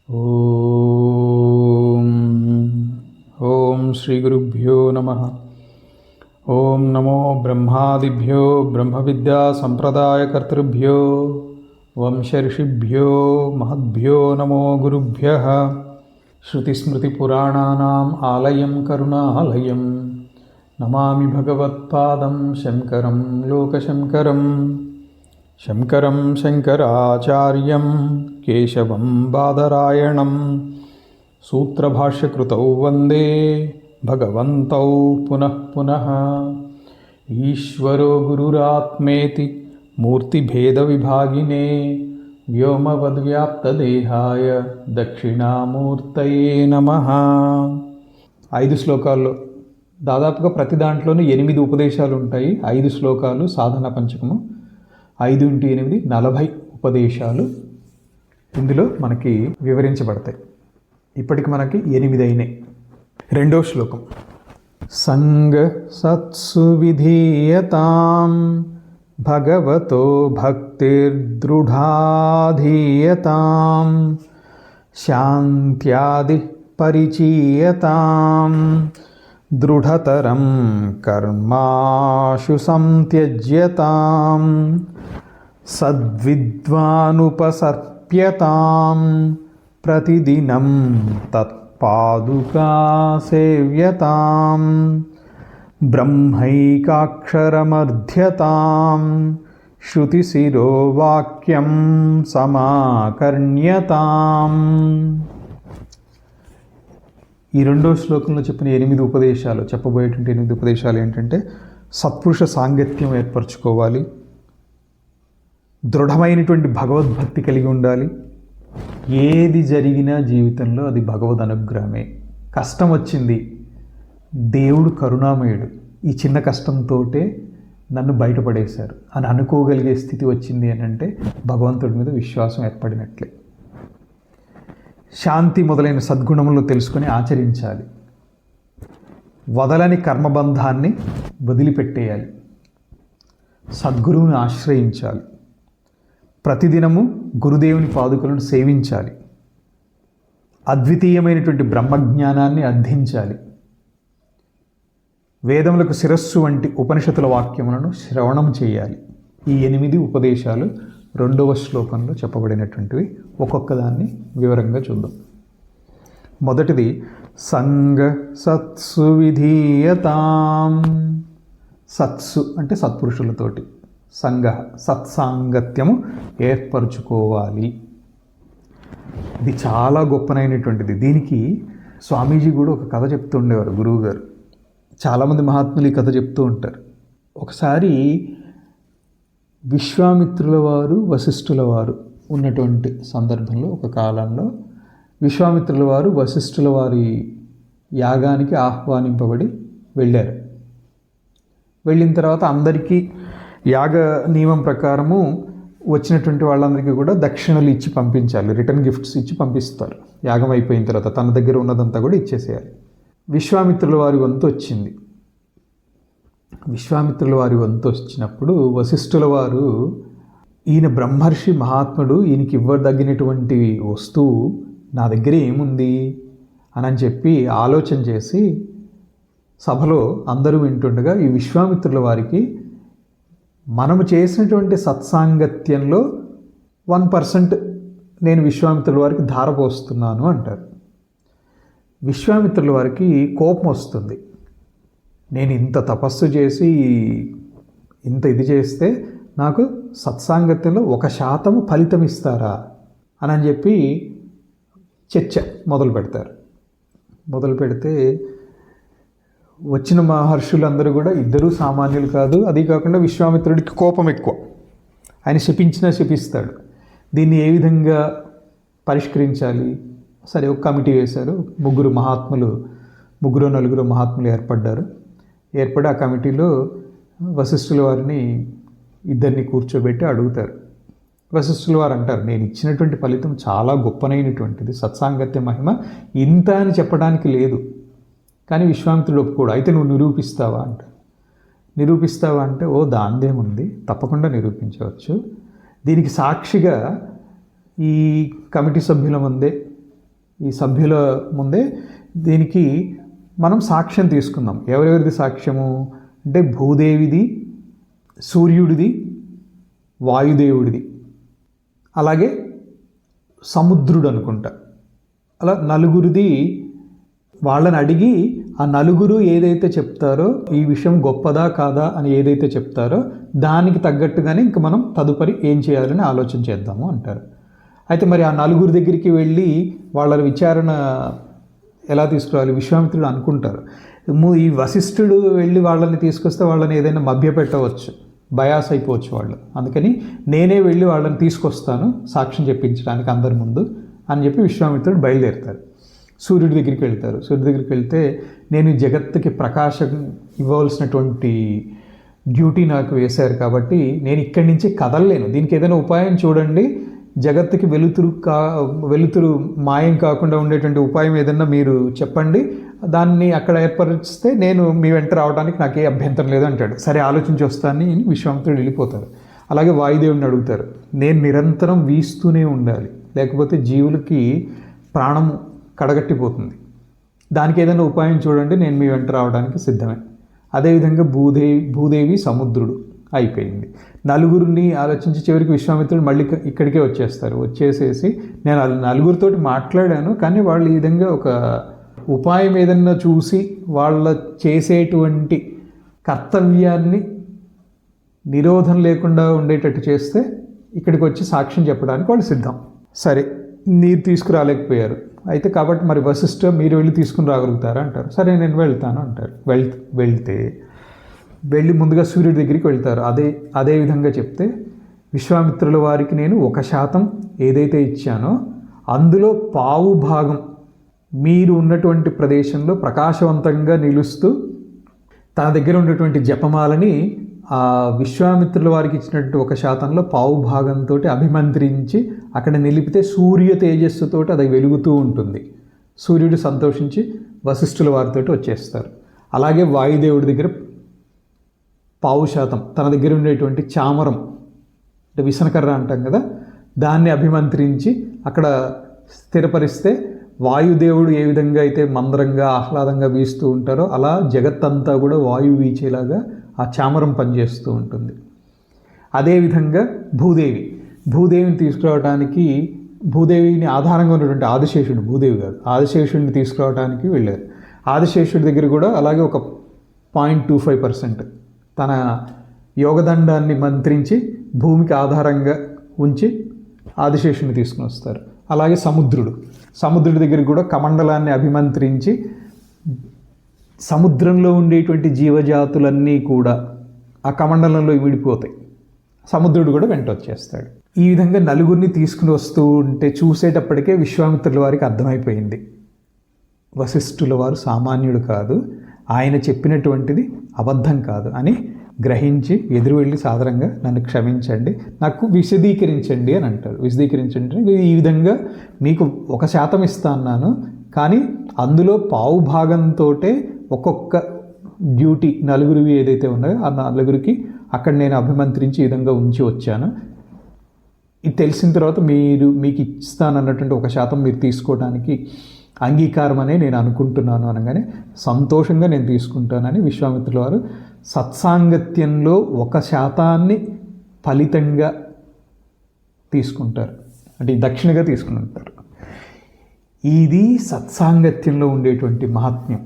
ఓం ఓం శ్రీ గురుభ్యో నమః. ఓం నమో బ్రహ్మాదిభ్యో బ్రహ్మ విద్యా సంప్రదాయకర్తృభ్యో వంశర్షిభ్యో మహద్భ్యో నమో గురుభ్యః. శృతిస్మృతిపురాణానాం ఆలయం కరుణాలయం నమామి భగవత్పాదం శంకరం లోకశంకరం. శంకరం శంకరాచార్యం కేశవం బాదరాయణం సూత్రభాష్యకృతౌ వందే భగవంతౌ పునః పునః. ఈశ్వరో గురురాత్మేతి మూర్తిభేదవిభాగినే వ్యోమవద్వ్యాప్తదేహాయ దక్షిణామూర్తయే నమః. 5 శ్లోకాల్లో దాదాపుగా ప్రతి దాంట్లోనూ 8 ఉపదేశాలు ఉంటాయి. 5 శ్లోకాలు సాధన పంచకము, 5 × 8 40 ఉపదేశాలు ఇందులో మనకి వివరించబడతాయి. ఇప్పటికి మనకి 8 అయినాయి. 2వ శ్లోకం. సంగ సత్సు విధీయతాం భగవతో భక్తిర్దృఢాధీయతాం శాంత్యాది పరిచీయతాం దృఢతరం కర్మాషు సంత్యజ్యతాం సద్విద్వానుపసర్ప్యతాం ప్రతిదినం తత్పాదుకా సేవ్యతాం బ్రహ్మైకాక్షరమర్ధ్యతాం శృతిశిరో వాక్యం సమాకర్ణ్యతాం. ఈ 2వ శ్లోకంలో చెప్పిన 8 ఉపదేశాలు, చెప్పబోయేటువంటి 8 ఉపదేశాలు ఏంటంటే సత్పురుష సాంగత్యం ఏర్పరచుకోవాలి, దృఢమైనటువంటి భగవద్భక్తి కలిగి ఉండాలి. ఏది జరిగినా జీవితంలో అది భగవద్ అనుగ్రహమే. కష్టం వచ్చింది, దేవుడు కరుణామయుడు, ఈ చిన్న కష్టంతోటే నన్ను బయటపడేశారు అని అనుకోగలిగే స్థితి వచ్చింది అని అంటే భగవంతుడి మీద విశ్వాసం ఏర్పడినట్లే. శాంతి మొదలైన సద్గుణములను తెలుసుకొని ఆచరించాలి. వదలని కర్మబంధాన్ని వదిలిపెట్టేయాలి. సద్గురువుని ఆశ్రయించాలి. ప్రతిదినము గురుదేవుని పాదుకలను సేవించాలి. అద్వితీయమైనటువంటి బ్రహ్మజ్ఞానాన్ని అర్థించాలి. వేదములకు శిరస్సు వంటి ఉపనిషత్తుల వాక్యములను శ్రవణం చేయాలి. ఈ 8 ఉపదేశాలు 2వ శ్లోకంలో చెప్పబడినటువంటివి. ఒక్కొక్క దాన్ని వివరంగా చూద్దాం. మొదటిది సంగ సత్సు విధీయతాం. సత్సు అంటే సత్పురుషులతోటి, సంగ సత్సాంగత్యము ఏర్పరచుకోవాలి. ఇది చాలా గొప్పనైనటువంటిది. దీనికి స్వామీజీ కూడా ఒక కథ చెప్తూ ఉండేవారు, గురువుగారు. చాలామంది మహాత్ములు ఈ కథ చెప్తూ ఉంటారు. ఒకసారి విశ్వామిత్రుల వారు వశిష్ఠుల వారు ఉన్నటువంటి సందర్భంలో, ఒక కాలంలో విశ్వామిత్రుల వారు వశిష్ఠుల వారి యాగానికి ఆహ్వానింపబడి వెళ్ళారు. వెళ్ళిన తర్వాత అందరికీ యాగ నియమం ప్రకారము వచ్చినటువంటి వాళ్ళందరికీ కూడా దక్షిణలు ఇచ్చి పంపించాలి, రిటర్న్ గిఫ్ట్స్ ఇచ్చి పంపిస్తారు. యాగం అయిపోయిన తర్వాత తన దగ్గర ఉన్నదంతా కూడా ఇచ్చేసేయాలి. విశ్వామిత్రుల వారి వంతు వచ్చింది. విశ్వామిత్రుల వారి వంతు వచ్చినప్పుడు వశిష్ఠుల వారు, ఈయన బ్రహ్మర్షి మహాత్ముడు, ఈయనకి ఇవ్వదగినటువంటి వస్తువు నా దగ్గర ఏముంది అని చెప్పి ఆలోచన చేసి సభలో అందరూ వింటుండగా ఈ విశ్వామిత్రుల వారికి మనము చేసినటువంటి సత్సాంగత్యంలో 1% నేను విశ్వామిత్రుల వారికి ధారపోస్తున్నాను అంటారు. విశ్వామిత్రుల వారికి కోపం వస్తుంది. నేను ఇంత తపస్సు చేసి ఇంత ఇది చేస్తే నాకు సత్సాంగత్యంలో 1% ఫలితం ఇస్తారా అని చెప్పి చర్చ మొదలు పెడతారు. మొదలు పెడితే వచ్చిన మహర్షులందరూ కూడా ఇద్దరూ సామాన్యులు కాదు. అది కాకుండా విశ్వామిత్రుడికి కోపం ఎక్కువ. ఆయన శపించినా శపిస్తాడు. దీన్ని ఏ విధంగా పరిష్కరించాలి? సరే, ఒక కమిటీ వేశారు. 3 మహాత్ములు, 3-4 మహాత్ములు ఏర్పడి ఆ కమిటీలో వశిష్ఠుల వారిని ఇద్దరిని కూర్చోబెట్టి అడుగుతారు. వశిష్ఠుల వారు అంటారు, నేను ఇచ్చినటువంటి ఫలితం చాలా గొప్పనైనటువంటిది, సత్సాంగత్య మహిమ ఇంత అని చెప్పడానికి లేదు. కానీ విశ్వామిత్రుడు ఒప్పుకోడు. అయితే నువ్వు నిరూపిస్తావా అంటే, ఓ దాందేముంది, తప్పకుండా నిరూపించవచ్చు. దీనికి సాక్షిగా ఈ కమిటీ సభ్యుల ముందే ఈ సభ్యుల ముందే దీనికి మనం సాక్ష్యం తీసుకుందాం. ఎవరెవరిది సాక్ష్యము అంటే భూదేవిది, సూర్యుడిది, వాయుదేవుడిది, అలాగే సముద్రుడు అనుకుంటా. అలా నలుగురిది. వాళ్ళని అడిగి ఆ నలుగురు ఏదైతే చెప్తారో ఈ విషయం గొప్పదా కాదా అని ఏదైతే చెప్తారో దానికి తగ్గట్టుగానే ఇంక మనం తదుపరి ఏం చేయాలని ఆలోచన చేద్దాము అంటారు. అయితే మరి ఆ నలుగురి దగ్గరికి వెళ్ళి వాళ్ళ విచారణ ఎలా తీసుకురావాలి? విశ్వామిత్రుడు అనుకుంటారు ఈ వశిష్ఠుడు వెళ్ళి వాళ్ళని తీసుకొస్తే వాళ్ళని ఏదైనా మభ్యపెట్టవచ్చు, బయాస్ అయిపోవచ్చు వాళ్ళు. అందుకని నేనే వెళ్ళి వాళ్ళని తీసుకొస్తాను సాక్ష్యం చెప్పించడానికి అందరి ముందు అని చెప్పి విశ్వామిత్రుడు బయలుదేరుతారు. సూర్యుడి దగ్గరికి వెళ్తారు. సూర్యుడి దగ్గరికి వెళ్తే నేను జగత్తుకి ప్రకాశం ఇవ్వవలసినటువంటి డ్యూటీ నాకు వేశారు కాబట్టి నేను ఇక్కడి నుంచి కదలలేను. దీనికి ఏదైనా ఉపాయం చూడండి, జగత్తుకి వెలుతురు మాయం కాకుండా ఉండేటువంటి ఉపాయం ఏదన్నా మీరు చెప్పండి, దాన్ని అక్కడ ఏర్పరిస్తే నేను మీ వెంట రావడానికి నాకే అభ్యంతరం లేదు అంటాడు. సరే ఆలోచించి వస్తానని విశ్వామిత్రుడు వెళ్ళిపోతారు. అలాగే వాయుదేవుడిని అడుగుతారు, నేను నిరంతరం వీస్తూనే ఉండాలి, లేకపోతే జీవులకి ప్రాణం కడగట్టిపోతుంది, దానికి ఏదైనా ఉపాయం చూడండి, నేను మీ వెంట రావడానికి సిద్ధమే. అదేవిధంగా భూదేవి, సముద్రుడు అయిపోయింది. నలుగురిని ఆలోచించి చివరికి విశ్వామిత్రుడు మళ్ళీ ఇక్కడికే వచ్చేస్తారు. వచ్చేసేసి నేను నలుగురితోటి మాట్లాడాను, కానీ వాళ్ళు ఈ విధంగా ఒక ఉపాయం ఏదన్నా చూసి వాళ్ళ చేసేటువంటి కర్తవ్యాన్ని నిరోధం లేకుండా ఉండేటట్టు చేస్తే ఇక్కడికి వచ్చి సాక్ష్యం చెప్పడానికి వాళ్ళు సిద్ధం. సరే, నీరు తీసుకురాలేకపోయారు, అయితే కాబట్టి మరి వశిష్ఠ మీరు వెళ్ళి తీసుకుని రాగలుగుతారా అంటారు. సరే నేను వెళ్తాను అంటారు. వెళ్ళి ముందుగా సూర్యుడి దగ్గరికి వెళ్తారు. అదే విధంగా చెప్తే విశ్వామిత్రుల వారికి నేను 1% ఏదైతే ఇచ్చానో అందులో పావు భాగం మీరు ఉన్నటువంటి ప్రదేశంలో ప్రకాశవంతంగా నిలుస్తూ తన దగ్గర ఉన్నటువంటి జపమాలని ఆ విశ్వామిత్రుల వారికి ఇచ్చినట్టు 1%లో పావు భాగంతో అభిమంత్రించి అక్కడ నిలిపితే సూర్య తేజస్సుతో అది వెలుగుతూ ఉంటుంది. సూర్యుడు సంతోషించి వశిష్ఠుల వారితో వచ్చేస్తారు. అలాగే వాయుదేవుడి దగ్గర 0.5% తన దగ్గర ఉండేటువంటి చామరం అంటే విసనకర్ర అంటాం కదా, దాన్ని అభిమంత్రించి అక్కడ స్థిరపరిస్తే వాయుదేవుడు ఏ విధంగా అయితే మందరంగా ఆహ్లాదంగా వీస్తూ ఉంటారో అలా జగత్తంతా కూడా వాయువు వీచేలాగా ఆ చామరం పనిచేస్తూ ఉంటుంది. అదేవిధంగా భూదేవిని తీసుకురావడానికి భూదేవిని ఆధారంగా ఉన్నటువంటి ఆదిశేషుడు, భూదేవి గారు ఆదిశేషుడిని తీసుకురావడానికి వెళ్ళారు. ఆదిశేషుడి దగ్గర కూడా అలాగే ఒక 0.25% తన యోగదండాన్ని మంత్రించి భూమికి ఆధారంగా ఉంచి ఆదిశేషుని తీసుకుని వస్తారు. అలాగే సముద్రుడి దగ్గర కూడా కమండలాన్ని అభిమంత్రించి సముద్రంలో ఉండేటువంటి జీవజాతులన్నీ కూడా ఆ కమండలంలో విడిపోతాయి. సముద్రుడు కూడా వెంట వచ్చేస్తాడు. ఈ విధంగా నలుగురిని తీసుకుని వస్తూ ఉంటే చూసేటప్పటికే విశ్వామిత్రుల వారికి అర్థమైపోయింది, వశిష్ఠుల వారు సామాన్యుడు కాదు, ఆయన చెప్పినటువంటిది అబద్ధం కాదు అని గ్రహించి ఎదురు వెళ్ళి సాధారణంగా నన్ను క్షమించండి, నాకు విశదీకరించండి అని అంటారు. విశదీకరించండి, ఈ విధంగా మీకు 1% ఇస్తా అన్నాను, కానీ అందులో పావు భాగంతో ఒక్కొక్క డ్యూటీ నలుగురివి ఏదైతే ఉన్నాయో ఆ నలుగురికి అక్కడ నేను అభిమంత్రించి ఈ విధంగా ఉంచి వచ్చాను. ఇది తెలిసిన తర్వాత మీకు ఇస్తానన్నటువంటి 1% మీరు తీసుకోవడానికి అంగీకారం అనే నేను అనుకుంటున్నాను అనగానే సంతోషంగా నేను తీసుకుంటానని విశ్వామిత్రుల వారు సత్సాంగత్యంలో 1% ఫలితంగా తీసుకుంటారు, అంటే దక్షిణగా తీసుకుని ఉంటారు. ఇది సత్సాంగత్యంలో ఉండేటువంటి మహాత్మ్యం.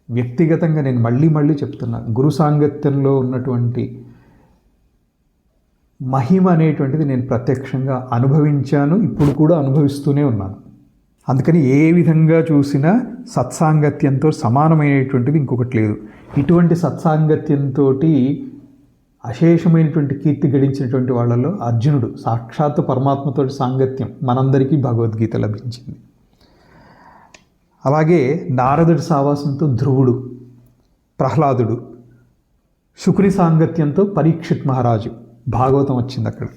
వ్యక్తిగతంగా నేను మళ్ళీ చెప్తున్నా, గురు సాంగత్యంలో ఉన్నటువంటి మహిమ అనేటువంటిది నేను ప్రత్యక్షంగా అనుభవించాను, ఇప్పుడు కూడా అనుభవిస్తూనే ఉన్నాను. అందుకని ఏ విధంగా చూసినా సత్సాంగత్యంతో సమానమైనటువంటిది ఇంకొకటి లేదు. ఇటువంటి సత్సాంగత్యంతో అశేషమైనటువంటి కీర్తి గడించినటువంటి వాళ్ళలో అర్జునుడు, సాక్షాత్తు పరమాత్మతో సాంగత్యం మనందరికీ భగవద్గీత లభించింది. అలాగే నారదుడి సావాసంతో ధ్రువుడు, ప్రహ్లాదుడు, శుక్రి సాంగత్యంతో పరీక్షిత్ మహారాజు, భాగవతం వచ్చింది అక్కడ.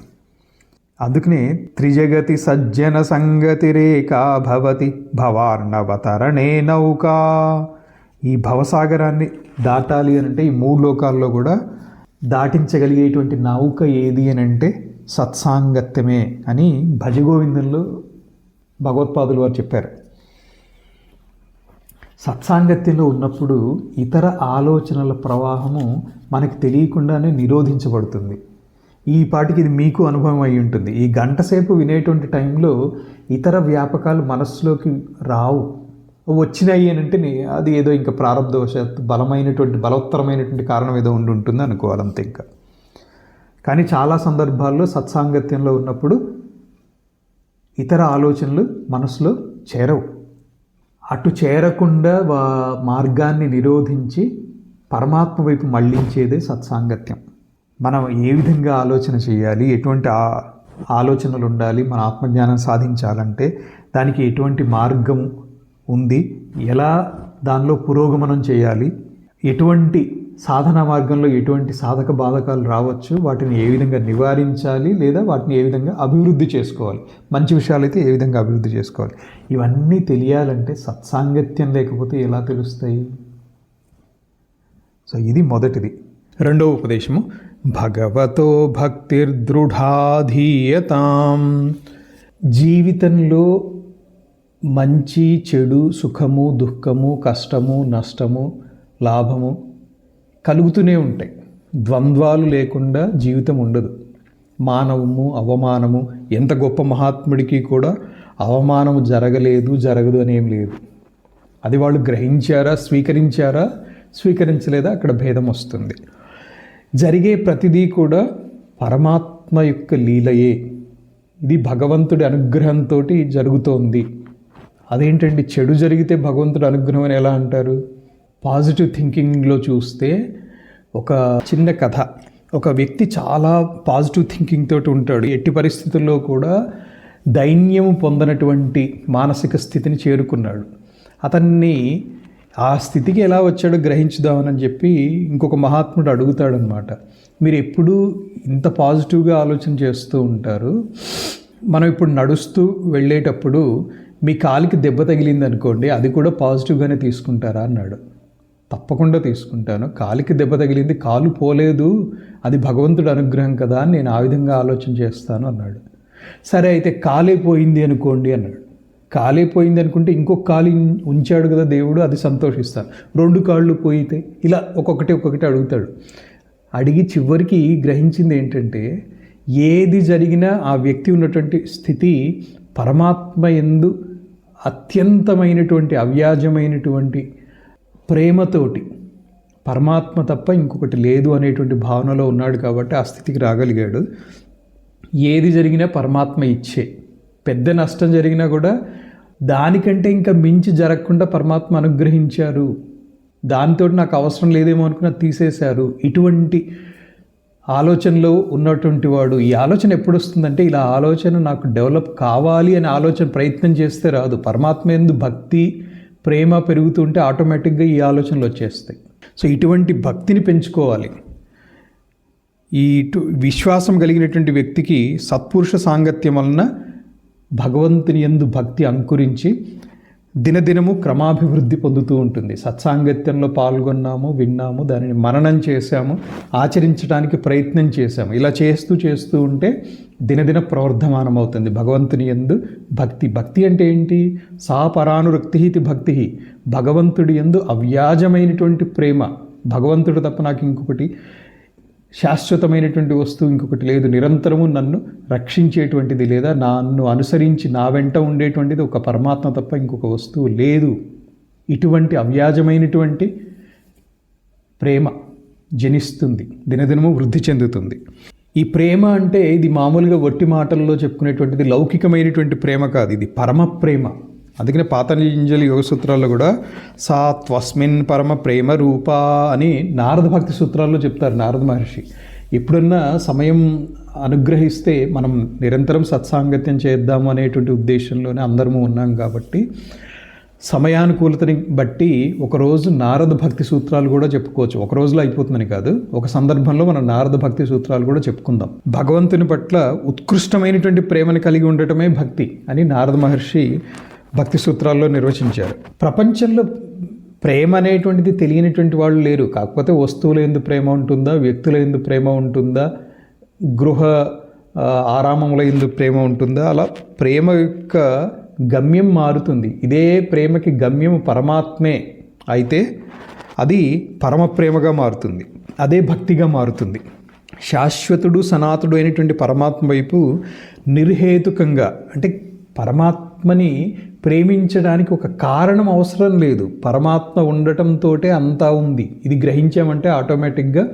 అందుకనే త్రిజగతి సజ్జన సంగతి రేఖా భవతి భవార్ణవతరణే నౌకా. ఈ భవసాగరాన్ని దాటాలి అని అంటే ఈ 3 లోకాల్లో కూడా దాటించగలిగేటువంటి నౌక ఏది అని అంటే సత్సాంగత్యమే అని భజగోవిందంలో భగవత్పాదులు వారు చెప్పారు. సత్సాంగత్యంలో ఉన్నప్పుడు ఇతర ఆలోచనల ప్రవాహము మనకి తెలియకుండానే నిరోధించబడుతుంది. ఈ పాటికి ఇది మీకు అనుభవం అయి ఉంటుంది. ఈ గంట సేపు వినేటువంటి టైంలో ఇతర వ్యాపకాలు మనస్సులోకి రావు. వచ్చినాయి అని అంటే అది ఏదో ఇంకా ప్రారంభవశాత్తు బలవత్తరమైనటువంటి కారణం ఏదో ఉండి ఉంటుంది అనుకోవాలంతే ఇంకా. కానీ చాలా సందర్భాల్లో సత్సాంగత్యంలో ఉన్నప్పుడు ఇతర ఆలోచనలు మనసులో చేరవు. అటు చేరకుండా మార్గాన్ని నిరోధించి పరమాత్మ వైపు మళ్ళించేదే సత్సాంగత్యం. మనం ఏ విధంగా ఆలోచన చేయాలి, ఎటువంటి ఆలోచనలు ఉండాలి, మన ఆత్మజ్ఞానం సాధించాలంటే దానికి ఎటువంటి మార్గం ఉంది, ఎలా దానిలో పురోగమనం చేయాలి, ఎటువంటి సాధనా మార్గంలో ఎటువంటి సాధక బాధకాలు రావచ్చు, వాటిని ఏ విధంగా నివారించాలి, లేదా వాటిని ఏ విధంగా అభివృద్ధి చేసుకోవాలి, మంచి విషయాలైతే ఏ విధంగా అభివృద్ధి చేసుకోవాలి, ఇవన్నీ తెలియాలంటే సత్సాంగత్యం లేకపోతే ఎలా తెలుస్తాయి? సో ఇది మొదటిది. రెండవ ఉపదేశము, భగవతో భక్తిర్దృఢాధీయతాం. జీవితంలో మంచి చెడు, సుఖము దుఃఖము, కష్టము నష్టము, లాభము కలుగుతూనే ఉంటాయి. ద్వంద్వాలు లేకుండా జీవితం ఉండదు. మానవము అవమానము, ఎంత గొప్ప మహాత్ముడికి కూడా అవమానము జరగదు అనేం లేదు. అది వాళ్ళు గ్రహించారా, స్వీకరించలేదా, అక్కడ భేదం వస్తుంది. జరిగే ప్రతిదీ కూడా పరమాత్మ యొక్క లీలయే. ఇది భగవంతుడి అనుగ్రహంతో జరుగుతోంది. అదేంటండి, చెడు జరిగితే భగవంతుడి అనుగ్రహం అని ఎలా అంటారు? పాజిటివ్ థింకింగ్లో చూస్తే ఒక చిన్న కథ. ఒక వ్యక్తి చాలా పాజిటివ్ థింకింగ్ తోటి ఉంటాడు. ఎట్టి పరిస్థితుల్లో కూడా దైన్యం పొందనటువంటి మానసిక స్థితిని చేరుకున్నాడు. అతన్ని ఆ స్థితికి ఎలా వచ్చాడో గ్రహించుదామని చెప్పి ఇంకొక మహాత్ముడు అడుగుతాడనమాట. మీరు ఎప్పుడూ ఇంత పాజిటివ్గా ఆలోచన చేస్తూ ఉంటారు, మనం ఇప్పుడు నడుస్తూ వెళ్ళేటప్పుడు మీ కాలికి దెబ్బ తగిలింది అనుకోండి, అది కూడా పాజిటివ్గానే తీసుకుంటారా అన్నాడు. తప్పకుండా తీసుకుంటాను. కాలికి దెబ్బ తగిలింది, కాలు పోలేదు, అది భగవంతుడి అనుగ్రహం కదా అని నేను ఆ విధంగా ఆలోచన చేస్తాను అన్నాడు. సరే అయితే కాలే పోయింది అనుకోండి అన్నాడు. కాలే పోయింది అనుకుంటే ఇంకొక కాలు ఉంచాడు కదా దేవుడు, అది సంతోషిస్తాను. 2 కాళ్ళు పోయితే ఇలా ఒక్కొక్కటి అడుగుతాడు. అడిగి చివరికి గ్రహించింది ఏంటంటే, ఏది జరిగినా ఆ వ్యక్తి ఉన్నటువంటి స్థితి పరమాత్మ యందు అత్యంతమైనటువంటి అవ్యాజమైనటువంటి ప్రేమతోటి, పరమాత్మ తప్ప ఇంకొకటి లేదు అనేటువంటి భావనలో ఉన్నాడు కాబట్టి ఆ స్థితికి రాగలిగాడు. ఏది జరిగినా పరమాత్మ ఇచ్చే. పెద్ద నష్టం జరిగినా కూడా దానికంటే ఇంకా మించి జరగకుండా పరమాత్మ అనుగ్రహించారు. దాంతో నాకు అవసరం లేదేమో అనుకున్నా తీసేశారు. ఇటువంటి ఆలోచనలో ఉన్నటువంటి వాడు, ఈ ఆలోచన ఎప్పుడు వస్తుందంటే, ఇలా ఆలోచన నాకు డెవలప్ కావాలి అనే ఆలోచన ప్రయత్నం చేస్తే రాదు. పరమాత్మ యందు భక్తి ప్రేమ పెరుగుతుంటే ఆటోమేటిక్గా ఈ ఆలోచనలు వచ్చేస్తాయి. సో ఇటువంటి భక్తిని పెంచుకోవాలి. ఈ విశ్వాసం కలిగినటువంటి వ్యక్తికి సత్పురుష సాంగత్యం వలన భగవంతుని యందు భక్తి అంకురించి దినదినము క్రమాభివృద్ధి పొందుతూ ఉంటుంది. సత్సాంగత్యంలో పాల్గొన్నాము, విన్నాము, దానిని మననం చేశాము, ఆచరించడానికి ప్రయత్నం చేశాము. ఇలా చేస్తూ ఉంటే దినదిన ప్రవర్ధమానం అవుతుంది భగవంతుని యందు భక్తి. భక్తి అంటే ఏంటి? సా పరానురక్తి ఇది భక్తి. భగవంతుడి యందు అవ్యాజమైనటువంటి ప్రేమ. భగవంతుడు తప్ప నాకు ఇంకొకటి శాశ్వతమైనటువంటి వస్తువు ఇంకొకటి లేదు, నిరంతరము నన్ను రక్షించేటువంటిది లేదా నన్ను అనుసరించి నా వెంట ఉండేటువంటిది ఒక పరమాత్మ తప్ప ఇంకొక వస్తువు లేదు. ఇటువంటి అవ్యాజమైనటువంటి ప్రేమ జనిస్తుంది, దినదినము వృద్ధి చెందుతుంది. ఈ ప్రేమ అంటే ఇది మామూలుగా వట్టి మాటల్లో చెప్పుకునేటువంటిది లౌకికమైనటువంటి ప్రేమ కాదు, ఇది పరమ ప్రేమ. అందుకనే పాతంజలి యోగ సూత్రాల్లో కూడా సా త్వస్మిన్ పరమ ప్రేమ రూపా అని నారద భక్తి సూత్రాల్లో చెప్తారు నారద మహర్షి. ఎప్పుడన్నా సమయం అనుగ్రహిస్తే మనం నిరంతరం సత్సాంగత్యం చేద్దాము అనేటువంటి ఉద్దేశంలోనే అందరము ఉన్నాం కాబట్టి సమయానుకూలతని బట్టి ఒకరోజు నారద భక్తి సూత్రాలు కూడా చెప్పుకోవచ్చు. ఒక రోజులో అయిపోతుందని కాదు, ఒక సందర్భంలో మనం నారద భక్తి సూత్రాలు కూడా చెప్పుకుందాం. భగవంతుని పట్ల ఉత్కృష్టమైనటువంటి ప్రేమను కలిగి ఉండటమే భక్తి అని నారద మహర్షి భక్తి సూత్రాల్లో నిర్వచించారు. ప్రపంచంలో ప్రేమ అనేటువంటిది తెలియనటువంటి వాళ్ళు లేరు. కాకపోతే వస్తువుల యందు ప్రేమ ఉంటుందా, వ్యక్తుల యందు ప్రేమ ఉంటుందా, గృహ ఆరామముల యందు ప్రేమ ఉంటుందా, అలా ప్రేమ యొక్క గమ్యం మారుతుంది. ఇదే ప్రేమకి గమ్యం పరమాత్మే అయితే అది పరమ ప్రేమగా మారుతుంది, అదే భక్తిగా మారుతుంది. శాశ్వతుడు సనాతుడు అయినటువంటి పరమాత్మ వైపు నిర్హేతుకంగా, అంటే పరమాత్మని ప్రేమించడానికి ఒక కారణం అవసరం లేదు, పరమాత్మ ఉండటంతో అంతా ఉంది. ఇది గ్రహించామంటే ఆటోమేటిక్గా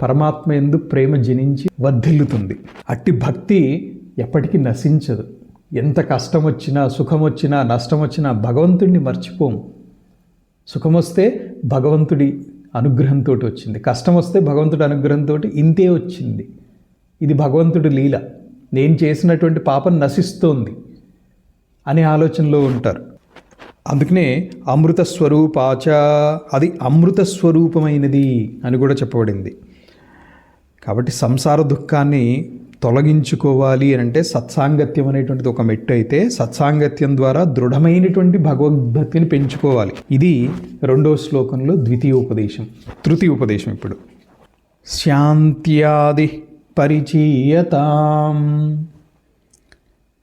పరమాత్మ యందు ప్రేమ జనించి వర్ధిల్లుతుంది. అట్టి భక్తి ఎప్పటికీ నశించదు. ఎంత కష్టం వచ్చినా, సుఖం వచ్చినా, నష్టం వచ్చినా భగవంతుడిని మర్చిపోము. సుఖం వస్తే భగవంతుడి అనుగ్రహంతో వచ్చింది, కష్టం వస్తే భగవంతుడి అనుగ్రహంతో ఇంతే వచ్చింది. ఇది భగవంతుడి లీల. నేను చేసినటువంటి పాపం నశిస్తోంది అనే ఆలోచనలో ఉంటారు. అందుకనే అమృత స్వరూపాచ, అది అమృత స్వరూపమైనది అని కూడా చెప్పబడింది. కాబట్టి సంసార దుఃఖాన్ని తొలగించుకోవాలి అని అంటే సత్సాంగత్యం అనేటువంటిది ఒక మెట్టు అయితే, సత్సాంగత్యం ద్వారా దృఢమైనటువంటి భగవద్భక్తిని పెంచుకోవాలి. ఇది 2వ శ్లోకంలో ద్వితీయోపదేశం. తృతీయోపదేశం ఇప్పుడు శాంత్యాది పరిచీయతాం.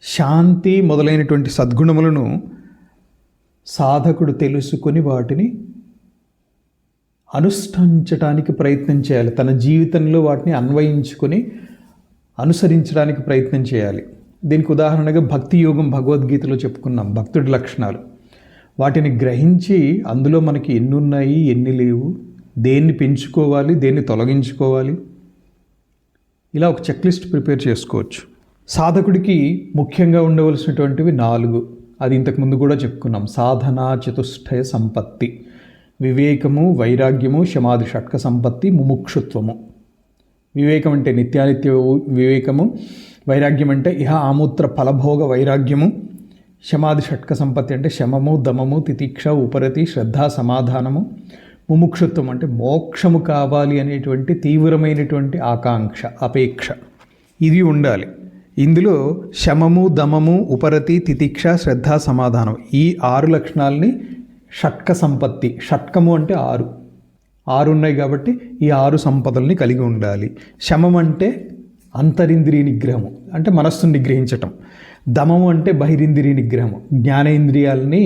శాంతి మొదలైనటువంటి సద్గుణములను సాధకుడు తెలుసుకొని వాటిని అనుష్ఠించడానికి ప్రయత్నం చేయాలి. తన జీవితంలో వాటిని అన్వయించుకొని అనుసరించడానికి ప్రయత్నం చేయాలి. దీనికి ఉదాహరణగా భక్తి యోగం భగవద్గీతలో చెప్పుకున్నాం, భక్తుడి లక్షణాలు. వాటిని గ్రహించి అందులో మనకి ఎన్ని ఉన్నాయి, ఎన్ని లేవు, దేన్ని పెంచుకోవాలి, దేన్ని తొలగించుకోవాలి, ఇలా ఒక చెక్ లిస్ట్ ప్రిపేర్ చేసుకోవచ్చు. సాధకుడికి ముఖ్యంగా ఉండవలసినటువంటివి 4. అది ఇంతకుముందు కూడా చెప్పుకున్నాం. సాధనా చతుష్టయ సంపత్తి, వివేకము, వైరాగ్యము, శమాధి షట్క సంపత్తి, ముముక్షుత్వము. వివేకం అంటే నిత్యానిత్య వివేకము, వైరాగ్యం అంటే ఇహ ఆమూత్ర ఫలభోగ వైరాగ్యము, శమాధి షట్క సంపత్తి అంటే శమము, దమము, తితిక్ష, ఉపరతి, శ్రద్ధ, సమాధానము, ముముక్షుత్వం అంటే మోక్షము కావాలి అనేటువంటి తీవ్రమైనటువంటి ఆకాంక్ష, అపేక్ష. ఇవి ఉండాలి. ఇందులో శమము, దమము, ఉపరతి, తితిక్ష, శ్రద్ధ, సమాధానం, ఈ 6 లక్షణాలని షట్క సంపత్తి. షట్కము అంటే 6 ఉన్నాయి కాబట్టి ఈ 6 సంపదల్ని కలిగి ఉండాలి. శమం అంటే అంతరింద్రియ నిగ్రహము, అంటే మనస్సును నిగ్రహించటం. దమము అంటే బహిరింద్రియ నిగ్రహము, జ్ఞానేంద్రియాలని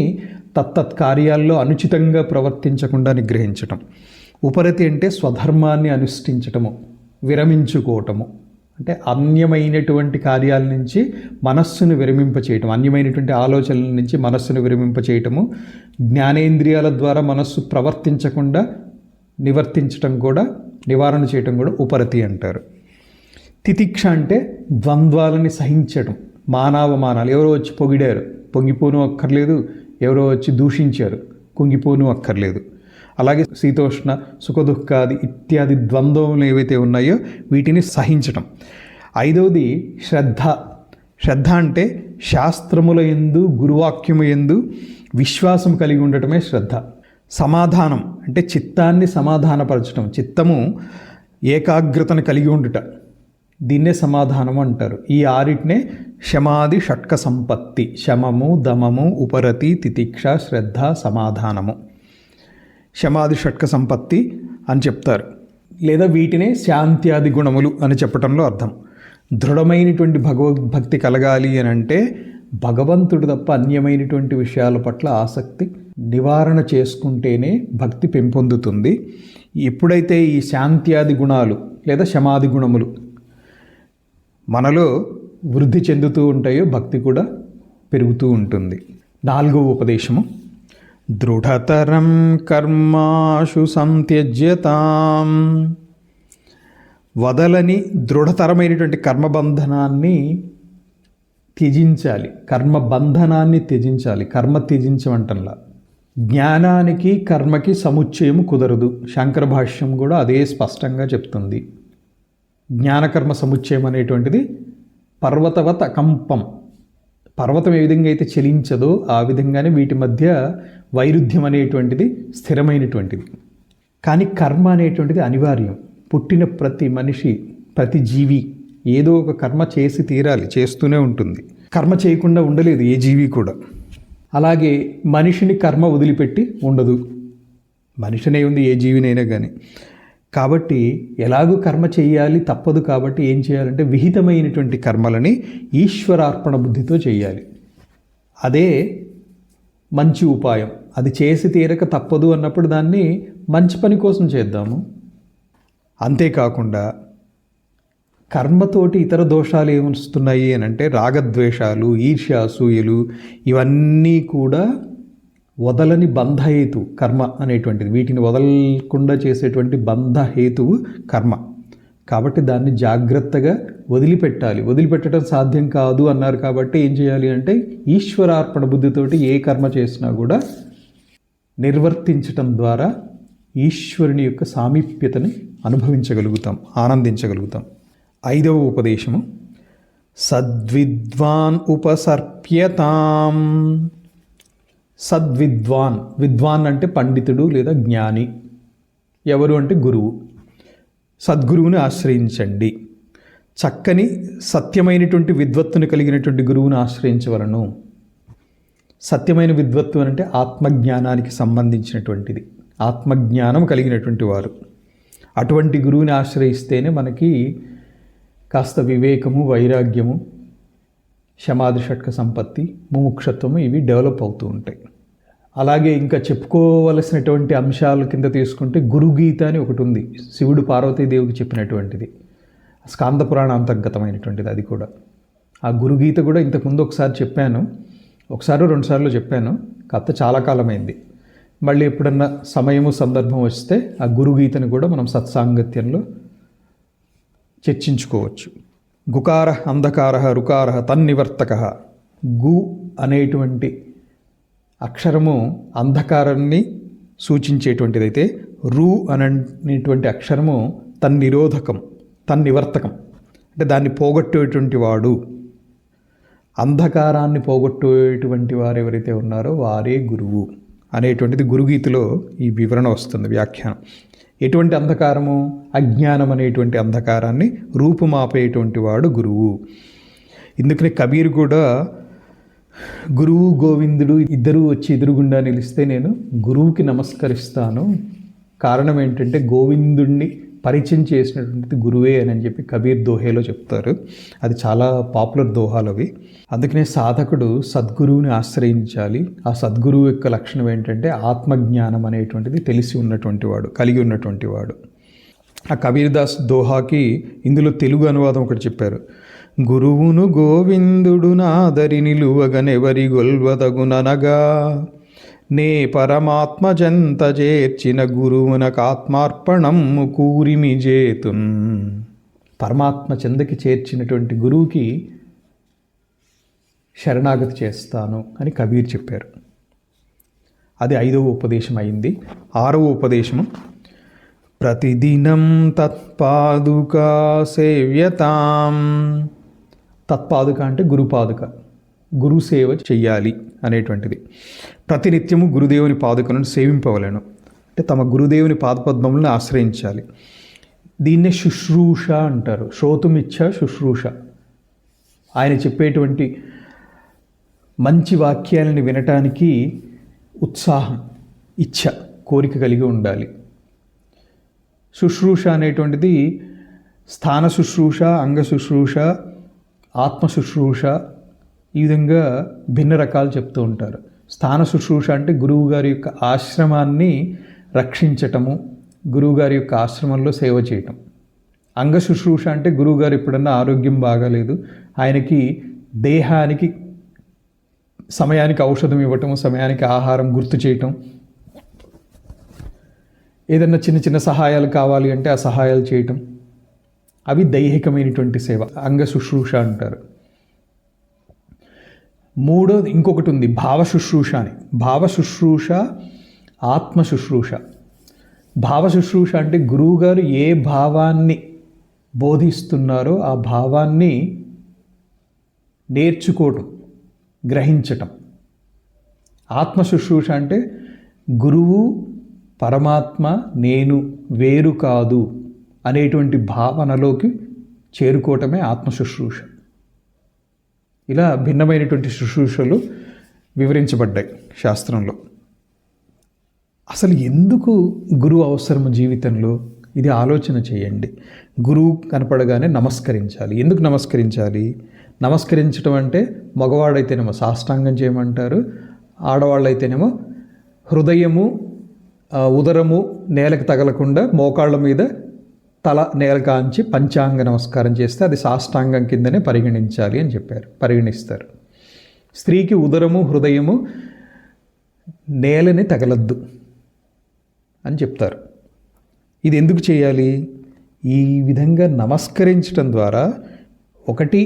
తత్తత్ కార్యాల్లో అనుచితంగా ప్రవర్తించకుండా నిగ్రహించటం. ఉపరతి అంటే స్వధర్మాన్ని అనుష్ఠించటము, విరమించుకోవటము, అంటే అన్యమైనటువంటి కార్యాల నుంచి మనస్సును విరమింపచేయటం, అన్యమైనటువంటి ఆలోచనల నుంచి మనస్సును విరమింపచేయటము. జ్ఞానేంద్రియాల ద్వారా మనస్సు ప్రవర్తించకుండా నివర్తించటం కూడా, నివారణ చేయటం కూడా ఉపరతి అంటారు. తితిక్ష అంటే ద్వంద్వాలని సహించటం, మానావమానాలు. ఎవరో వచ్చి పొగిడారు, పొంగిపోను అక్కర్లేదు, ఎవరో వచ్చి దూషించారు, కుంగిపోను అక్కర్లేదు. అలాగే శీతోష్ణ, సుఖదుఃఖాది ఇత్యాది ద్వంద్వములు ఏవైతే ఉన్నాయో వీటిని సహించటం. 5వది శ్రద్ధ. శ్రద్ధ అంటే శాస్త్రముల యందు, గురువాక్యము యందు విశ్వాసం కలిగి ఉండటమే శ్రద్ధ. సమాధానం అంటే చిత్తాన్ని సమాధానపరచడం, చిత్తము ఏకాగ్రతను కలిగి ఉండుట, దీన్నే సమాధానము అంటారు. ఈ 6టినే శమాది షట్క సంపత్తి. శమము, దమము, ఉపరతి, తితిక్ష, శ్రద్ధ, సమాధానము శమాది షట్క సంపత్తి అని చెప్తారు. లేదా వీటినే శాంత్యాది గుణములు అని చెప్పడంలో అర్థం. దృఢమైనటువంటి భగవద్భక్తి కలగాలి అని అంటే భగవంతుడు తప్ప అన్యమైనటువంటి విషయాల పట్ల ఆసక్తి నివారణ చేసుకుంటేనే భక్తి పెంపొందుతుంది. ఎప్పుడైతే ఈ శాంత్యాది గుణాలు లేదా శమాది గుణములు మనలో వృద్ధి చెందుతూ ఉంటాయో భక్తి కూడా పెరుగుతూ ఉంటుంది. 4వ ఉపదేశము దృఢతరం కర్మాషు సంత్యజ్యతాం. వదలని దృఢతరమైనటువంటి కర్మబంధనాన్ని త్యజించాలి. కర్మబంధనాన్ని త్యజించాలి, కర్మ త్యజించమంటంలా. జ్ఞానానికి కర్మకి సముచ్చయము కుదరదు. శంకర భాష్యం కూడా అదే స్పష్టంగా చెప్తుంది. జ్ఞానకర్మ సముచ్చయం అనేటువంటిది పర్వతవత్ అకంపం. పర్వతం ఏ విధంగా అయితే చలించదో ఆ విధంగానే వీటి మధ్య వైరుధ్యం అనేటువంటిది స్థిరమైనటువంటిది. కానీ కర్మ అనేటువంటిది అనివార్యం. పుట్టిన ప్రతి మనిషి, ప్రతి జీవి ఏదో ఒక కర్మ చేసి తీరాలి, చేస్తూనే ఉంటుంది. కర్మ చేయకుండా ఉండలేదు ఏ జీవి కూడా. అలాగే మనిషిని కర్మ వదిలిపెట్టి ఉండదు. మనిషినే ఉంది ఏ జీవినైనా కానీ. కాబట్టి ఎలాగూ కర్మ చేయాలి, తప్పదు. కాబట్టి ఏం చేయాలంటే విహితమైనటువంటి కర్మలని ఈశ్వరార్పణ బుద్ధితో చేయాలి. అదే మంచి ఉపాయం. అది చేసి తీరక తప్పదు అన్నప్పుడు దాన్ని మంచి పని కోసం చేద్దాము. అంతేకాకుండా కర్మతోటి ఇతర దోషాలు ఏమొస్తున్నాయి అని అంటే రాగద్వేషాలు, ఈర్ష్యాసూయలు, ఇవన్నీ కూడా వదలని బంధహేతు కర్మ అనేటువంటిది. వీటిని వదలకుండా చేసేటువంటి బంధహేతువు కర్మ. కాబట్టి దాన్ని జాగ్రత్తగా వదిలిపెట్టాలి. వదిలిపెట్టడం సాధ్యం కాదు అన్నారు కాబట్టి ఏం చేయాలి అంటే ఈశ్వరార్పణ బుద్ధితోటి ఏ కర్మ చేసినా కూడా నిర్వర్తించటం ద్వారా ఈశ్వరుని యొక్క సామీప్యతని అనుభవించగలుగుతాం, ఆనందించగలుగుతాం. 5వ ఉపదేశము సద్విద్వాన్ ఉపసర్ప్యతాం. సద్విద్వాన్, విద్వాన్ అంటే పండితుడు లేదా జ్ఞాని. ఎవరు అంటే గురువు. సద్గురువుని ఆశ్రయించండి. చక్కని సత్యమైనటువంటి విద్వత్తుని కలిగినటువంటి గురువుని ఆశ్రయించవలను. సత్యమైన విద్వత్తు అంటే ఆత్మజ్ఞానానికి సంబంధించినటువంటిది, ఆత్మజ్ఞానం కలిగినటువంటి వారు. అటువంటి గురువుని ఆశ్రయిస్తేనే మనకి కాస్త వివేకము, వైరాగ్యము, శమాధి షట్క సంపత్తి, ముముక్షత్వము ఇవి డెవలప్ అవుతూ ఉంటాయి. అలాగే ఇంకా చెప్పుకోవలసినటువంటి అంశాల కింద తీసుకుంటే గురుగీత అని ఒకటి ఉంది. శివుడు పార్వతీదేవికి చెప్పినటువంటిది, స్కాంద పురాణ అంతర్గతమైనటువంటిది. అది కూడా ఆ గురుగీత కూడా ఇంతకుముందు ఒకసారి చెప్పాను, ఒకసారి 2 సార్లు చెప్పాను. కాస్త చాలా కాలమైంది. మళ్ళీ ఎప్పుడన్నా సమయము సందర్భం వస్తే ఆ గురుగీతను కూడా మనం సత్సాంగత్యంలో చర్చించుకోవచ్చు. గుకార అంధకార రుకార తన్నివర్తక. గు అనేటువంటి అక్షరము అంధకారాన్ని సూచించేటువంటిదైతే రు అనేటువంటి అక్షరము తన్నిరోధకం, తన్నివర్తకం అంటే దాన్ని పోగొట్టేటువంటి వాడు. అంధకారాన్ని పోగొట్టేటువంటి వారు ఎవరైతే ఉన్నారో వారే గురువు అనేటువంటిది గురుగీతలో ఈ వివరణ వస్తుంది, వ్యాఖ్యానం. ఎటువంటి అంధకారము? అజ్ఞానం అనేటువంటి అంధకారాన్ని రూపుమాపేటువంటి వాడు గురువు. ఇందుకనే కబీర్ కూడా గురువు గోవిందుడు ఇద్దరూ వచ్చి ఎదురుగుండా నిలిస్తే నేను గురువుకి నమస్కరిస్తాను. కారణం ఏంటంటే గోవిందుణ్ణి పరిచయం చేసినటువంటిది గురువే అని చెప్పి కబీర్ దోహేలో చెప్తారు. అది చాలా పాపులర్ దోహాలు అవి. అందుకనే సాధకుడు సద్గురువుని ఆశ్రయించాలి. ఆ సద్గురువు యొక్క లక్షణం ఏంటంటే ఆత్మజ్ఞానం అనేటువంటిది తెలిసి ఉన్నటువంటి వాడు, కలిగి ఉన్నటువంటి వాడు. ఆ కబీర్ దాస్ దోహాకి ఇందులో తెలుగు అనువాదం ఒకటి చెప్పారు. గురువును గోవిందుడు నాదరి నిలువగనెవరి గొల్వదగుననగా నే పరమాత్మ జంత చేర్చిన గురువునకాత్మార్పణము కూరిమి జేతున్. పరమాత్మ చెందకి చేర్చినటువంటి గురువుకి శరణాగతి చేస్తాను అని కబీర్ చెప్పారు. అది 5వ ఉపదేశం అయింది. 6వ ఉపదేశము ప్రతిదినం తత్పాదుకా సేవ్యతాం. తత్పాదుక అంటే గురుపాదుక, గురు సేవ చెయ్యాలి అనేటువంటిది. ప్రతినిత్యము గురుదేవుని పాదుకలను సేవింపవలను, అంటే తమ గురుదేవుని పాదపద్మములను ఆశ్రయించాలి. దీన్నే శుశ్రూష అంటారు. శ్రోతుమిచ్చ శుశ్రూష. ఆయన చెప్పేటువంటి మంచి వాక్యాలని వినటానికి ఉత్సాహం, ఇచ్ఛ, కోరిక కలిగి ఉండాలి. శుశ్రూష అనేటువంటిది స్థాన శుశ్రూష, అంగ శుశ్రూష, ఆత్మ శుశ్రూష, ఈ విధంగా భిన్న రకాలు చెప్తూ ఉంటారు. స్థాన శుశ్రూష అంటే గురువుగారి యొక్క ఆశ్రమాన్ని రక్షించటము, గురువుగారి యొక్క ఆశ్రమంలో సేవ చేయటం. అంగ శుశ్రూష అంటే గురువుగారు ఎప్పుడన్నా ఆరోగ్యం బాగాలేదు, ఆయనకి దేహానికి సమయానికి ఔషధం ఇవ్వటం, సమయానికి ఆహారం గుర్తు చేయటం, ఏదన్నా చిన్న చిన్న సహాయాలు కావాలి అంటే ఆ సహాయాలు చేయటం, అవి దైహికమైనటువంటి సేవ, అంగ శుశ్రూష అంటారు. మూడోది ఇంకొకటి ఉంది, భావ శుశ్రూష అని. భావ శుశ్రూష, ఆత్మ శుశ్రూష. భావ శుశ్రూష అంటే గురువుగారు ఏ భావాన్ని బోధిస్తున్నారో ఆ భావాన్ని నేర్చుకోవటం, గ్రహించటం. ఆత్మ శుశ్రూష అంటే గురువు, పరమాత్మ, నేను వేరు కాదు అనేటువంటి భావనలోకి చేరుకోవటమే ఆత్మ శుశ్రూష. ఇలా భిన్నమైనటువంటి శుశ్రూషలు వివరించబడ్డాయి శాస్త్రంలో. అసలు ఎందుకు గురువు అవసరము జీవితంలో? ఇది ఆలోచన చేయండి. గురువు కనపడగానే నమస్కరించాలి. ఎందుకు నమస్కరించాలి? నమస్కరించడం అంటే మగవాడైతేనేమో సాష్టాంగం చేయమంటారు, ఆడవాళ్ళైతేనేమో హృదయము ఉదరము నేలకు తగలకుండా మోకాళ్ళ మీద తల నేల కాంచి పంచాంగ నమస్కారం చేస్తే అది సాష్టాంగం కిందనే పరిగణించాలి అని చెప్పారు, పరిగణిస్తారు. స్త్రీకి ఉదరము హృదయము నేలని తగలద్దు అని చెప్తారు. ఇది ఎందుకు చేయాలి? ఈ విధంగా నమస్కరించడం ద్వారా ఒకటి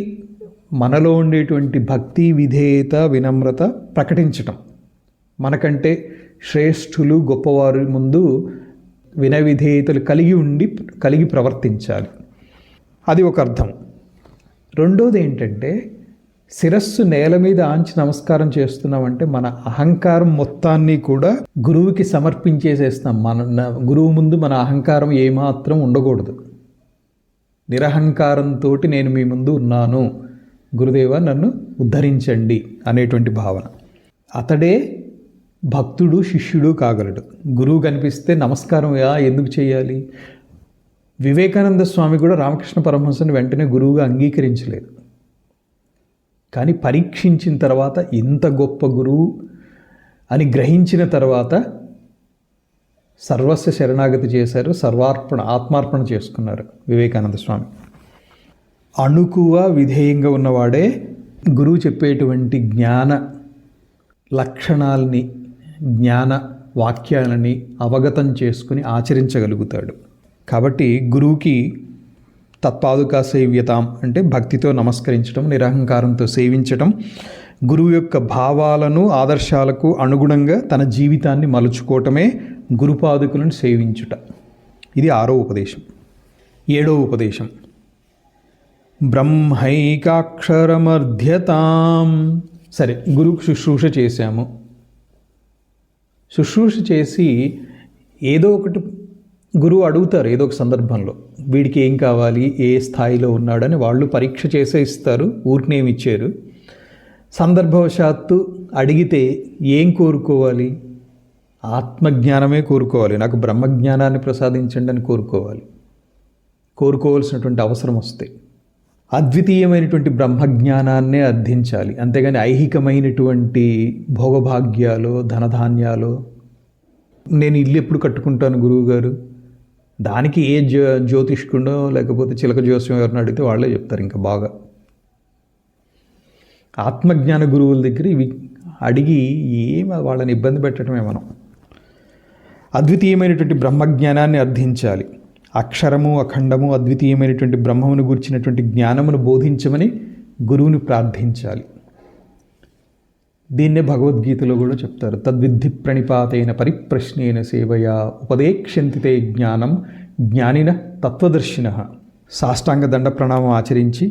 మనలో ఉండేటువంటి భక్తి, విధేయత, వినమ్రత ప్రకటించటం, మనకంటే శ్రేష్ఠులు గొప్పవారి ముందు వినయ విధేయతలు కలిగి ప్రవర్తించాలి. అది ఒక అర్థం. రెండోది ఏంటంటే, శిరస్సు నేల మీద ఆంచి నమస్కారం చేస్తున్నామంటే మన అహంకారం మొత్తాన్ని కూడా గురువుకి సమర్పించేసేస్తాం. గురువు ముందు మన అహంకారం ఏమాత్రం ఉండకూడదు. నిరహంకారంతో నేను మీ ముందు ఉన్నాను, గురుదేవ నన్ను ఉద్ధరించండి అనేటువంటి భావన. అతడే భక్తుడు, శిష్యుడు కాగలడు. గురువు కనిపిస్తే నమస్కారం ఎందుకు చేయాలి? వివేకానంద స్వామి కూడా రామకృష్ణ పరమహంసని వెంటనే గురువుగా అంగీకరించలేదు. కానీ పరీక్షించిన తర్వాత ఇంత గొప్ప గురువు అని గ్రహించిన తర్వాత సర్వస్వ శరణాగతి చేశారు, ఆత్మార్పణ చేసుకున్నారు వివేకానంద స్వామి. అణుకువ విధేయంగా ఉన్నవాడే గురువు చెప్పేటువంటి జ్ఞాన లక్షణాలని, జ్ఞాన వాక్యాలని అవగతం చేసుకుని ఆచరించగలుగుతాడు. కాబట్టి గురువుకి తత్పాదుకా సేవ్యతాం అంటే భక్తితో నమస్కరించడం, నిరహంకారంతో సేవించటం, గురువు యొక్క భావాలను ఆదర్శాలకు అనుగుణంగా తన జీవితాన్ని మలుచుకోవటమే గురుపాదుకులను సేవించుట. ఇది 6వ ఉపదేశం. 7వ ఉపదేశం బ్రహ్మైకాక్షరమర్ధ్యతాం. సరే, గురువుకు శుశ్రూష చేశాము. శుశ్రూష చేసి ఏదో ఒకటి గురువు అడుగుతారు, ఏదో ఒక సందర్భంలో వీడికి ఏం కావాలి, ఏ స్థాయిలో ఉన్నాడని వాళ్ళు పరీక్ష చేసే ఇస్తారు, ఊరికేమి ఇచ్చారు. సందర్భవశాత్తు అడిగితే ఏం కోరుకోవాలి? ఆత్మజ్ఞానమే కోరుకోవాలి. నాకు బ్రహ్మజ్ఞానాన్ని ప్రసాదించండి అని కోరుకోవాల్సినటువంటి అవసరం వస్తే అద్వితీయమైనటువంటి బ్రహ్మజ్ఞానాన్నే అర్థించాలి. అంతేగాని ఐహికమైనటువంటి భోగభాగ్యాలు, ధనధాన్యాలు, నేను ఇల్లు ఎప్పుడు కట్టుకుంటాను గురువుగారు, దానికి ఏ జ్యోతిష్కుడో లేకపోతే చిలక జ్యోత్స్యం ఎవరిని అడిగితే వాళ్ళే చెప్తారు. ఇంకా బాగా ఆత్మజ్ఞాన గురువుల దగ్గర ఇవి అడిగి వాళ్ళని ఇబ్బంది పెట్టడమే. మనం అద్వితీయమైనటువంటి బ్రహ్మజ్ఞానాన్ని అర్థించాలి. అక్షరము, అఖండము, అద్వితీయమైనటువంటి బ్రహ్మమును గురించినటువంటి జ్ఞానమును బోధించమని గురువుని ప్రార్థించాలి. దీన్నే భగవద్గీతలో కూడా చెప్తారు. తద్విద్ధి ప్రణిపాతైన పరిప్రశ్నేన సేవయా ఉపదేక్ష్యంతితే జ్ఞానం జ్ఞానిన తత్వదర్శిన. సాష్టాంగ దండ ప్రణామం ఆచరించి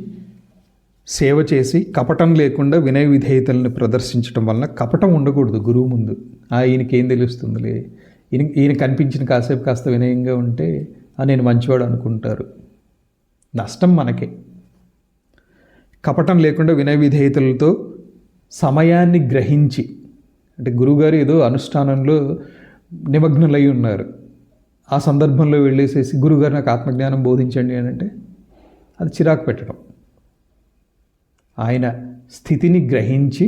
సేవ చేసి కపటం లేకుండా వినయ విధేయతలను ప్రదర్శించడం వలన కపటం ఉండకూడదు గురువు ముందు. ఈయనకేం తెలుస్తుందిలే, ఈయన కనిపించిన కాసేపు కాస్త వినయంగా ఉంటే నేను మంచివాడు అనుకుంటారు. నష్టం మనకే. కపటం లేకుండా వినయ విధేయతలతో సమయాన్ని గ్రహించి, అంటే గురువుగారు ఏదో అనుష్ఠానంలో నిమగ్నులై ఉన్నారు, ఆ సందర్భంలో వెళ్ళేసేసి గురువుగారు నాకు ఆత్మజ్ఞానం బోధించండి అని అంటే అది చిరాకు పెట్టడం. ఆయన స్థితిని గ్రహించి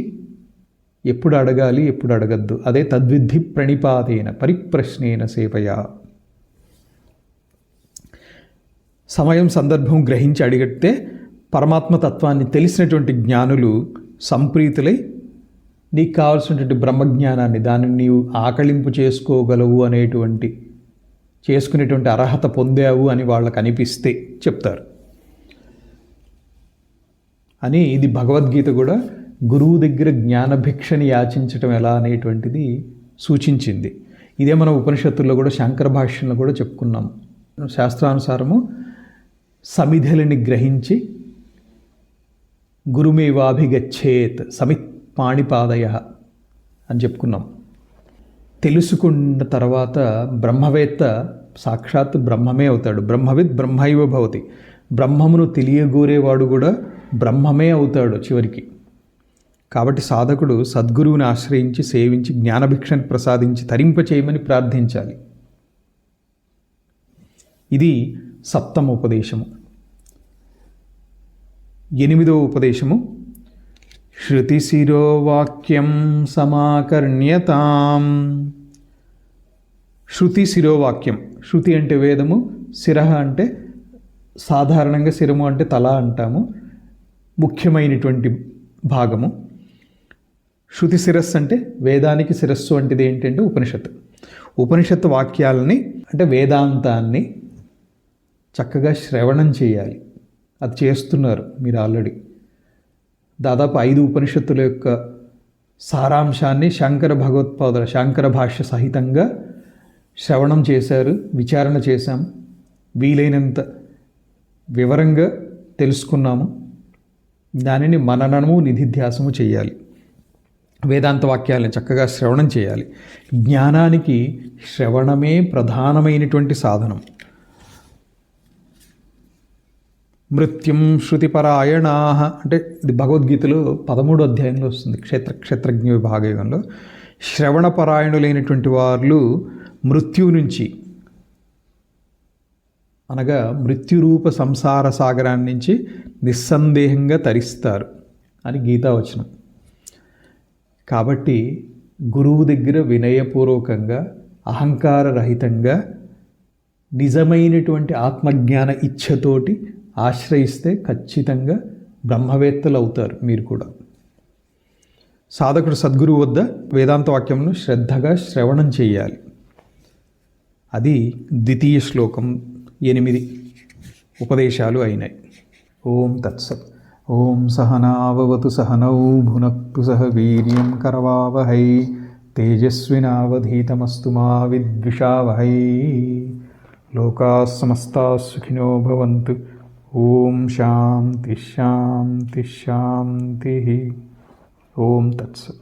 ఎప్పుడు అడగాలి, ఎప్పుడు అడగద్దు, అదే తద్విద్ధి ప్రణిపాతేన పరిప్రశ్నేన సేవయా. సమయం సందర్భం గ్రహించి అడిగితే పరమాత్మ తత్వాన్ని తెలిసినటువంటి జ్ఞానులు సంప్రీతులై నీకు కావాల్సినటువంటి బ్రహ్మజ్ఞానాన్ని, దాన్ని నీవు ఆకళింపు చేసుకోగలవు చేసుకునేటువంటి అర్హత పొందావు అని వాళ్ళకు అనిపిస్తే చెప్తారు అని. ఇది భగవద్గీత కూడా గురువు దగ్గర జ్ఞానభిక్షని యాచించటం ఎలా అనేటువంటిది సూచించింది. ఇదే మనం ఉపనిషత్తుల్లో కూడా శంకర భాష్యంలో కూడా చెప్పుకున్నాం. శాస్త్రానుసారము సమిధులని గ్రహించి గురుమేవాభిగచ్చేత్ సమిత్ పాణిపాదయ అని చెప్పుకున్నాం. తెలుసుకున్న తర్వాత బ్రహ్మవేత్త సాక్షాత్ బ్రహ్మమే అవుతాడు. బ్రహ్మవిద్ బ్రహ్మైవ భవతి. బ్రహ్మమును తెలియగోరేవాడు కూడా బ్రహ్మమే అవుతాడు చివరికి. కాబట్టి సాధకుడు సద్గురువుని ఆశ్రయించి సేవించి జ్ఞానభిక్షను ప్రసాదించి తరింపచేయమని ప్రార్థించాలి. ఇది 7వ ఉపదేశము. 8వ ఉపదేశము శృతిశిరోవాక్యం సమాకర్ణ్యతాం. శృతి శిరోవాక్యం. శృతి అంటే వేదము, శిరః అంటే సాధారణంగా శిరము అంటే తల అంటాము, ముఖ్యమైనటువంటి భాగము. శృతి శిరస్సు అంటే వేదానికి శిరస్సు వంటిది ఏంటంటే ఉపనిషత్తు. ఉపనిషత్తు వాక్యాలని అంటే వేదాంతాన్ని చక్కగా శ్రవణం చేయాలి. అది చేస్తున్నారు మీరు ఆల్రెడీ. దాదాపు 5 ఉపనిషత్తుల యొక్క సారాంశాన్ని శంకర భగవత్పాదుల శాంకర భాష్య సహితంగా శ్రవణం చేశారు, విచారణ చేశాం, వీలైనంత వివరంగా తెలుసుకున్నాము. దానిని మననము నిధిధ్యాసము చేయాలి. వేదాంత వాక్యాలను చక్కగా శ్రవణం చేయాలి. జ్ఞానానికి శ్రవణమే ప్రధానమైనటువంటి సాధనం. మృత్యుం శృతిపరాయణా అంటే ఇది భగవద్గీతలో 13వ అధ్యాయంలో వస్తుంది. క్షేత్రజ్ఞ విభాగంలో శ్రవణపరాయణులైనటువంటి వాళ్ళు మృత్యువు నుంచి, అనగా మృత్యురూప సంసార సాగరాన్ని నుంచి నిస్సందేహంగా తరిస్తారు అని గీతావచనం. కాబట్టి గురువు దగ్గర వినయపూర్వకంగా, అహంకార రహితంగా, నిజమైనటువంటి ఆత్మజ్ఞాన ఇచ్ఛతోటి ఆశ్రయిస్తే ఖచ్చితంగా బ్రహ్మవేత్తలు అవుతారు మీరు కూడా. సాధకుడు సద్గురువు వద్ద వేదాంత వాక్యంను శ్రద్ధగా శ్రవణం చేయాలి. అది 2వ శ్లోకం 8 ఉపదేశాలు అయినాయి. ఓం తత్సత్. ఓం సహనావవతు సహనౌ భునక్తు సహ వీర్యం కరవావహై తేజస్వినావధీతమస్తు మా విద్విషావహై. లోకాः సమస్తాः సుఖినో భవంతు. ఓం శాంతి శాంతి శాంతి. ఓం తత్సత్.